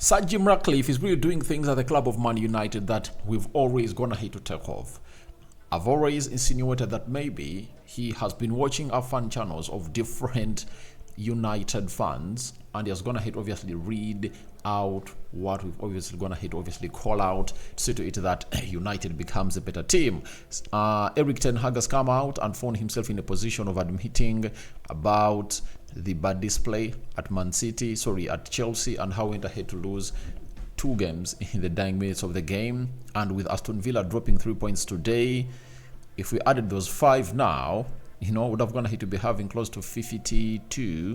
Sir Jim Ratcliffe is really doing things at the club of Man United that we've always gonna hate to take off. I've always insinuated that maybe he has been watching our fan channels of different United fans, and he has gonna hate obviously read out what we've obviously gonna hate obviously call out to see to it that United becomes a better team. Eric Ten Hag has come out and found himself in a position of admitting about the bad display at at Chelsea, and how went ahead to lose 2 games in the dying minutes of the game. And with Aston Villa dropping 3 points today, if we added those 5 now, would have gone ahead to be having close to 53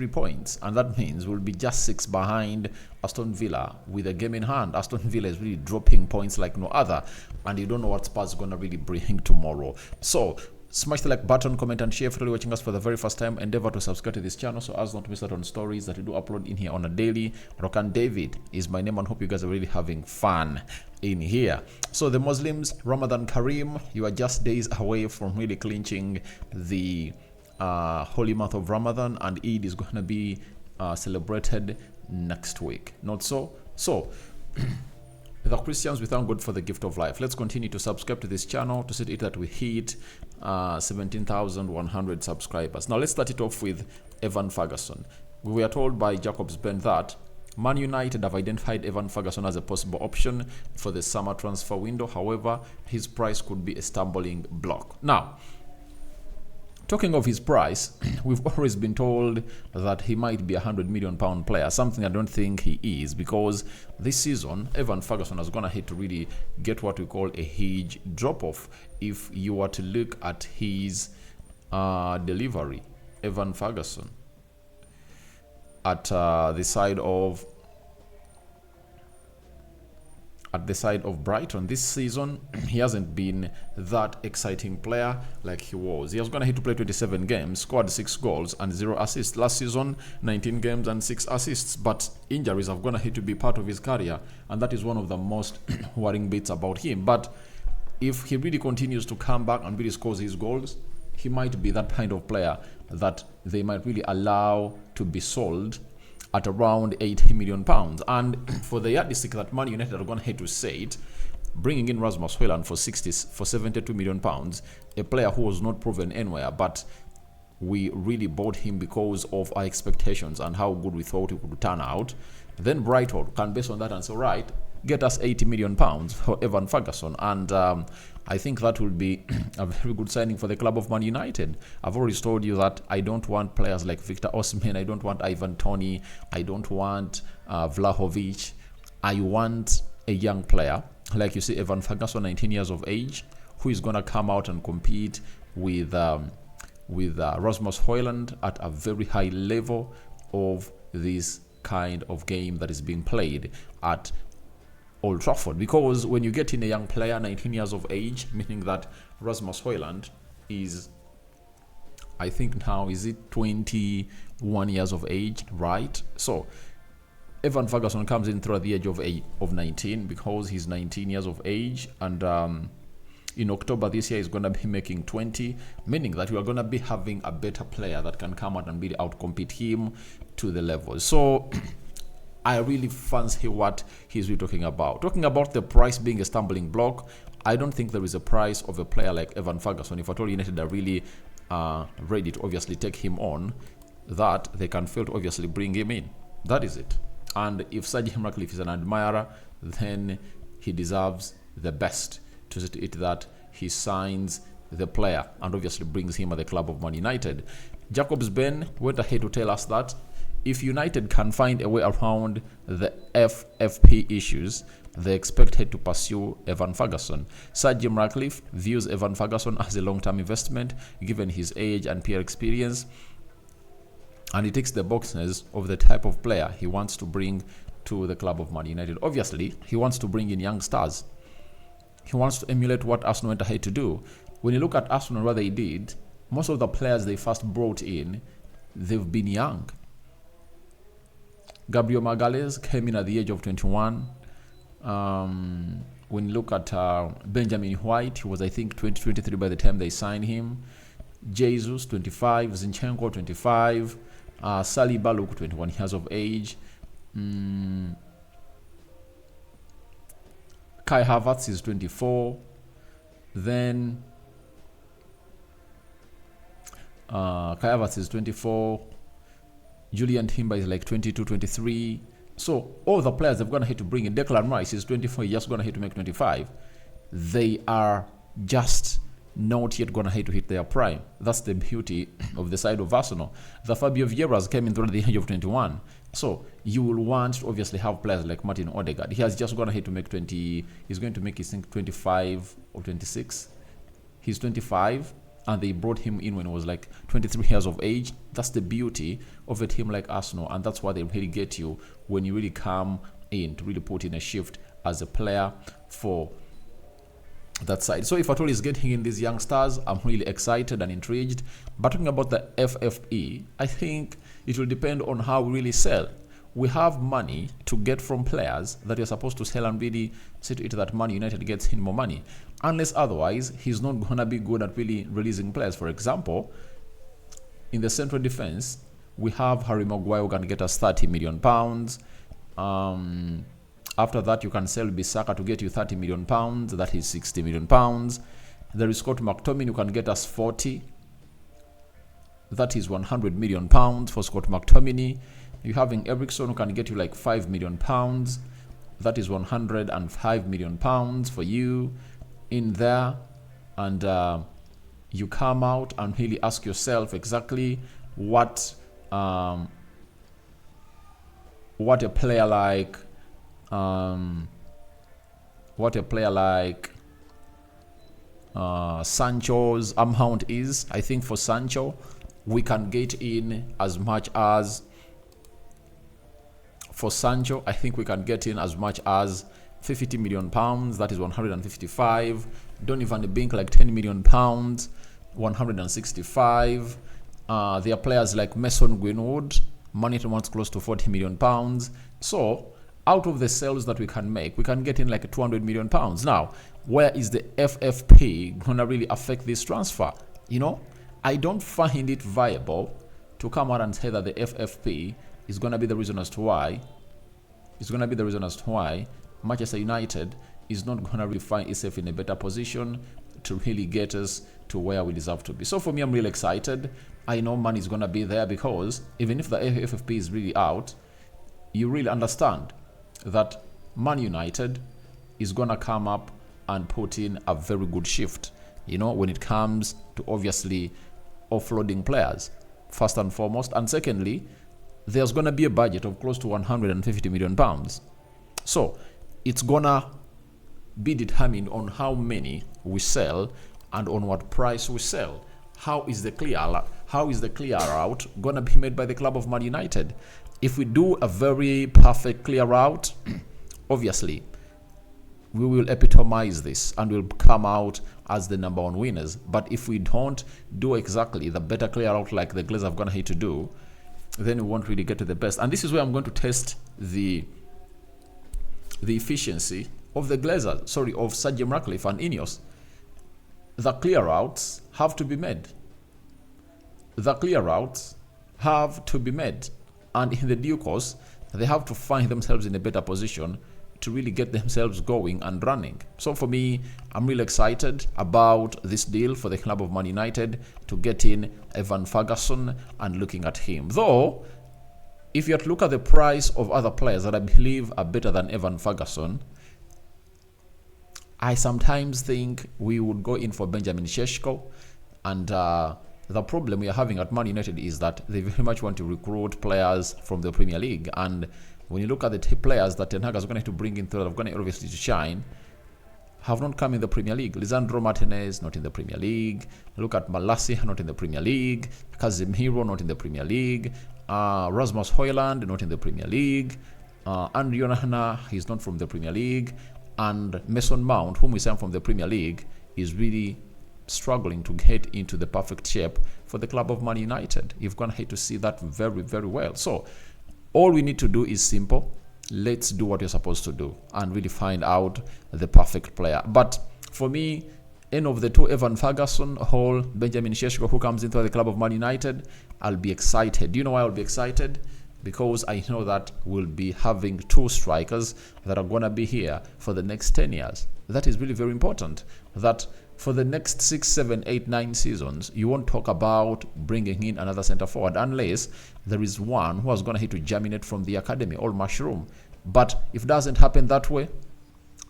points, and that means we'll be just 6 behind Aston Villa with a game in hand. Aston Villa is really dropping points like no other, and you don't know what Spurs are going to really bring tomorrow. So smash the like button, comment and share. If you're watching us for the very first time, endeavor to subscribe to this channel so as not to miss out on stories that we do upload in here on a daily. Rokan David is my name, and hope you guys are really having fun in here. So the Muslims, Ramadan Kareem, you are just days away from really clinching the holy month of Ramadan, and Eid is going to be celebrated next week. Not so? So the Christians, we thank God for the gift of life. Let's continue to subscribe to this channel to see it that we hit 17,100 subscribers. Now let's start it off with Evan Ferguson. We were told by Jacob's Ben that Man United have identified Evan Ferguson as a possible option for the summer transfer window. However, his price could be a stumbling block. Now, talking of his price, we've always been told that he might be a £100 million player, something I don't think he is, because this season, Evan Ferguson has gone ahead to really get what we call a huge drop-off. If you were to look at his delivery, Evan Ferguson, at the side of Brighton this season, he hasn't been that exciting player like he was. He was going to hit to play 27 games, scored 6 goals and 0 assists. Last season, 19 games and 6 assists. But injuries have gone ahead to be part of his career, and that is one of the most worrying bits about him. But if he really continues to come back and really scores his goals, he might be that kind of player that they might really allow to be sold at around £80 million. And for the yardstick that Man United are going to head to say it, bringing in Rasmus Højlund for £72 million, a player who was not proven anywhere, but we really bought him because of our expectations and how good we thought he could turn out. Then Brighton can, based on that, and say, right, get us £80 million for Evan Ferguson. And I think that will be a very good signing for the club of Man United. I've already told you that I don't want players like Victor Osimhen, I don't want Ivan Toney, I don't want Vlahovic. I want a young player, like you see Evan Ferguson, 19 years of age, who is going to come out and compete with Rasmus Højlund at a very high level of this kind of game that is being played at Old Trafford. Because when you get in a young player, 19 years of age, meaning that Rasmus Højlund is, I think now, is it 21 years of age, right? So Evan Ferguson comes in through the age of 19, because he's 19 years of age, and in October this year he's going to be making 20, meaning that we are going to be having a better player that can come out and really outcompete him to the level. So I really fancy what he's really talking about. Talking about the price being a stumbling block, I don't think there is a price of a player like Evan Ferguson, if at all United are really ready to obviously take him on, that they can fail to obviously bring him in. That is it. And if Sir Jim Ratcliffe is an admirer, then he deserves the best to see to it that he signs the player and obviously brings him at the club of Man United. Jacob's Ben went ahead to tell us that if United can find a way around the FFP issues, they expect to pursue Evan Ferguson. Sir Jim Ratcliffe views Evan Ferguson as a long-term investment given his age and peer experience, and he ticks the boxes of the type of player he wants to bring to the club of Man United. Obviously, he wants to bring in young stars. He wants to emulate what Arsenal went ahead to do. When you look at Arsenal, what they did, most of the players they first brought in, they've been young. Gabriel Magalhaes came in at the age of 21. When you look at Benjamin White, he was, I think, 23 by the time they signed him. Jesus, 25. Zinchenko, 25. Saliba, look, 21 years of age. Kai Havertz is 24. Then Kai Havertz is 24. Julian Timber is like 22, 23. So all the players they've gonna hit to bring in. Declan Rice is 24. He's just gonna hit to make 25. They are just not yet gonna hit to hit their prime. That's the beauty of the side of Arsenal. The Fabio Vieira's came in through the age of 21. So you will want to obviously have players like Martin Odegaard. He has just gonna hit to make 20. He's going to make his 25 or 26. He's 25, and they brought him in when he was like 23 years of age. That's the beauty of a team like Arsenal, and that's why they really get you when you really come in to really put in a shift as a player for that side. So if at all is getting in these young stars, I'm really excited and intrigued. But talking about the FFP, I think it will depend on how we really sell. We have money to get from players that you're supposed to sell and really see to it that Man United gets in more money. Unless otherwise, he's not going to be good at really releasing players. For example, in the central defense, we have Harry Maguire who can get us £30 million. After that, you can sell Bissaka to get you £30 million. That is £60 million. There is Scott McTominay who can get us 40. That is £100 million for Scott McTominay. You're having Ericsson who can get you like £5 million. That is £105 million for you in there. And you come out and really ask yourself exactly what a player like Sancho's amount is. I think for Sancho, we can get in as much as £50 million. That is 155. Donny van de Beek like £10 million, 165. There are players like Mason Greenwood, money to wants close to £40 million. So out of the sales that we can make, we can get in like £200 million. Now, where is the FFP gonna really affect this transfer? You know, I don't find it viable to come out and say that the FFP is gonna be the reason as to why. Manchester United is not gonna really find itself in a better position to really get us to where we deserve to be. So for me, I'm really excited. I know money is gonna be there because even if the FFP is really out, you really understand that Man United is gonna come up and put in a very good shift, you know, when it comes to obviously offloading players, first and foremost, and secondly, there's gonna be a budget of close to £150 million. So it's gonna be determined on how many we sell and on what price we sell. How is the clear out gonna be made by the club of Man United? If we do a very perfect clear out, obviously we will epitomize this and will come out as the number one winners. But if we don't do exactly the better clear out like the Glazers have gonna hate to do, then we won't really get to the best. And this is where I'm going to test the efficiency of the Glazers, of Sir Jim Ratcliffe and Ineos. The clear outs have to be made. And in the due course, they have to find themselves in a better position to really get themselves going and running. So for me, I'm really excited about this deal for the club of Man United to get in Evan Ferguson and looking at him. Though, if you have to look at the price of other players that I believe are better than Evan Ferguson, I sometimes think we would go in for Benjamin Šeško. And the problem we are having at Man United is that they very much want to recruit players from the Premier League. And when you look at the players that Ten Hag is going to bring in, that are going to obviously to shine, have not come in the Premier League. Lisandro Martinez, not in the Premier League. Look at Malacia, not in the Premier League. Casemiro, not in the Premier League. Rasmus Højlund, not in the Premier League. Andre Onana, he's not from the Premier League. And Mason Mount, whom we signed from the Premier League, is really struggling to get into the perfect shape for the club of Man United. You're going to hate to see that very, very well. So all we need to do is simple. Let's do what you're supposed to do and really find out the perfect player. But for me, any of the two, Evan Ferguson or Benjamin Šeško, who comes into the club of Man United, I'll be excited. Do you know why I'll be excited? because I know that we'll be having 2 strikers that are going to be here for the next 10 years. That is really very important, that for the next 6, 7, 8, 9 seasons, you won't talk about bringing in another center forward unless there is one who is going to hit to germinate from the academy or mushroom. But if it doesn't happen that way,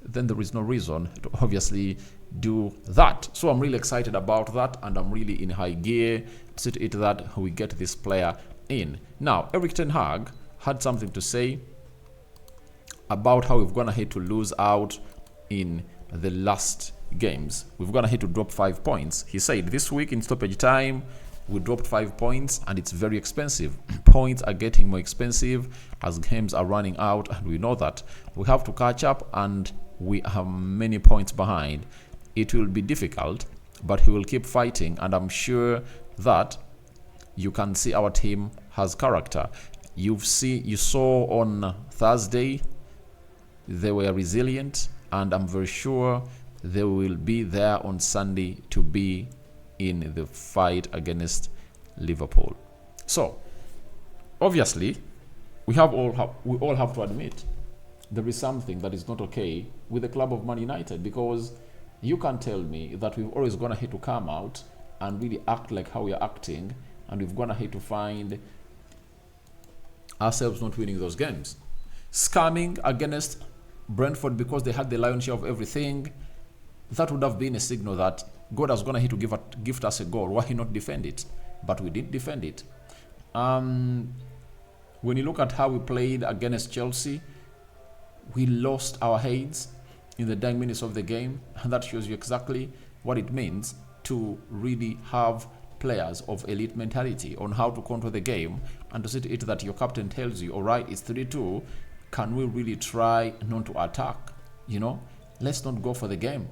then there is no reason to obviously do that. So I'm really excited about that, and I'm really in high gear to see to it that we get this player in. Now, Erik ten Hag had something to say about how we've gone ahead to lose out in the last games. We've gone ahead to drop 5 points. He said this week in stoppage time we dropped 5 points, and it's very expensive. Points are getting more expensive as games are running out, and we know that we have to catch up, and we are many points behind. It will be difficult, but he will keep fighting, and I'm sure that you can see our team has character. You saw on Thursday they were resilient, and I'm very sure they will be there on Sunday to be in the fight against Liverpool. So obviously we all have to admit there is something that is not okay with the club of Man United, because you can't tell me that we've always gone ahead to come out and really act like how we are acting, and we've gone ahead to find ourselves not winning those games. Scamming against Brentford because they had the lion's share of everything, that would have been a signal that God has gone ahead to gift us a goal. Why not defend it? But we did defend it. When you look at how we played against Chelsea, we lost our heads in the dying minutes of the game, and that shows you exactly what it means to really have players of elite mentality on how to control the game, and to see to it that your captain tells you, all right, it's 3-2, can we really try not to attack? Let's not go for the game.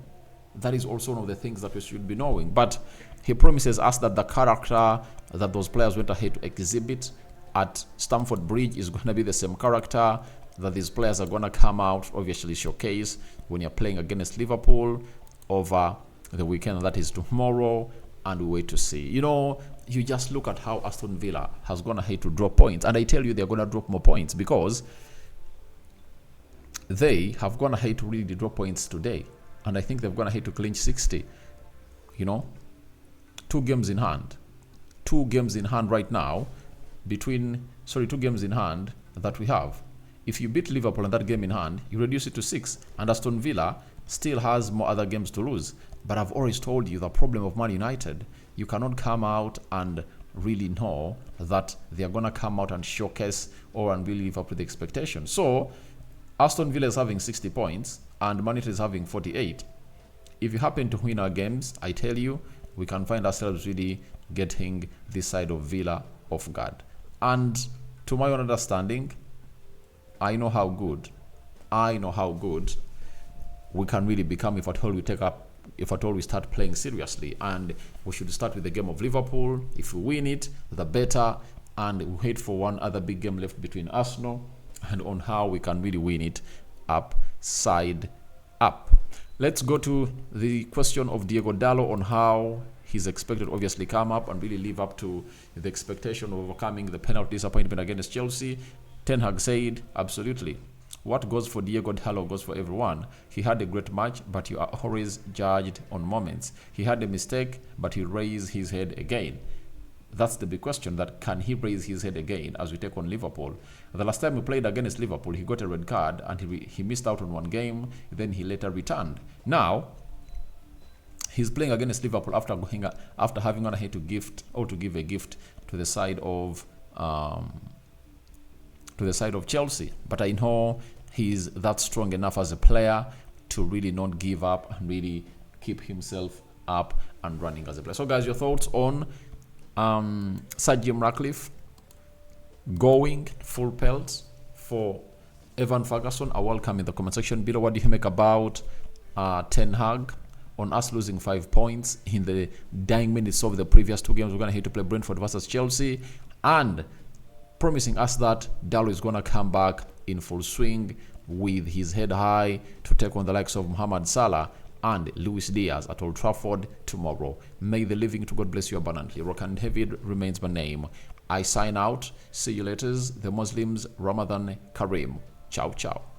That is also one of the things that we should be knowing. But he promises us that the character that those players went ahead to exhibit at Stamford Bridge is going to be the same character that these players are going to come out, obviously showcase when you're playing against Liverpool over the weekend. That is tomorrow, and we wait to see. You just look at how Aston Villa has gone ahead to drop points, and I tell you they're going to drop more points because they have gone ahead to really drop points today. And I think they've gone ahead to clinch 60. 2 games in hand. 2 games in hand right now. 2 games in hand that we have. If you beat Liverpool in that game in hand, you reduce it to 6. And Aston Villa still has more other games to lose. But I've always told you the problem of Man United, you cannot come out and really know that they're going to come out and showcase and really live up to the expectation. So Aston Villa is having 60 points and Man United is having 48. If you happen to win our games, I tell you, we can find ourselves really getting this side of Villa off guard. And to my own understanding, I know how good we can really become if at all we start playing seriously. And we should start with the game of Liverpool. If we win it, the better. And we wait for one other big game left between Arsenal, and on how we can really win it upside up. Let's go to the question of Diego Dalot on how he's expected to obviously come up and really live up to the expectation of overcoming the penalty disappointment against Chelsea. Ten Hag said, absolutely. What goes for Diego Dalot goes for everyone. He had a great match, but you are always judged on moments. He had a mistake, but he raised his head again. That's the big question, that can he raise his head again as we take on Liverpool? The last time we played against Liverpool, he got a red card and he missed out on one game. Then he later returned. Now, he's playing against Liverpool after having gone ahead to give a gift to the side of Chelsea. But I know he's that strong enough as a player to really not give up and really keep himself up and running as a player. So guys, your thoughts on Sir Jim Ratcliffe going full pelt for Evan Ferguson are welcome in the comment section below. What do you make about Ten Hag on us losing 5 points in the dying minutes of the previous 2 games? We're going to have to play Brentford versus Chelsea, and promising us that Dalot is going to come back in full swing with his head high to take on the likes of Mohamed Salah and Luis Diaz at Old Trafford tomorrow. May the living to God bless you abundantly. Rock and Heavy remains my name. I sign out. See you later. The Muslims, Ramadan Kareem. Ciao, ciao.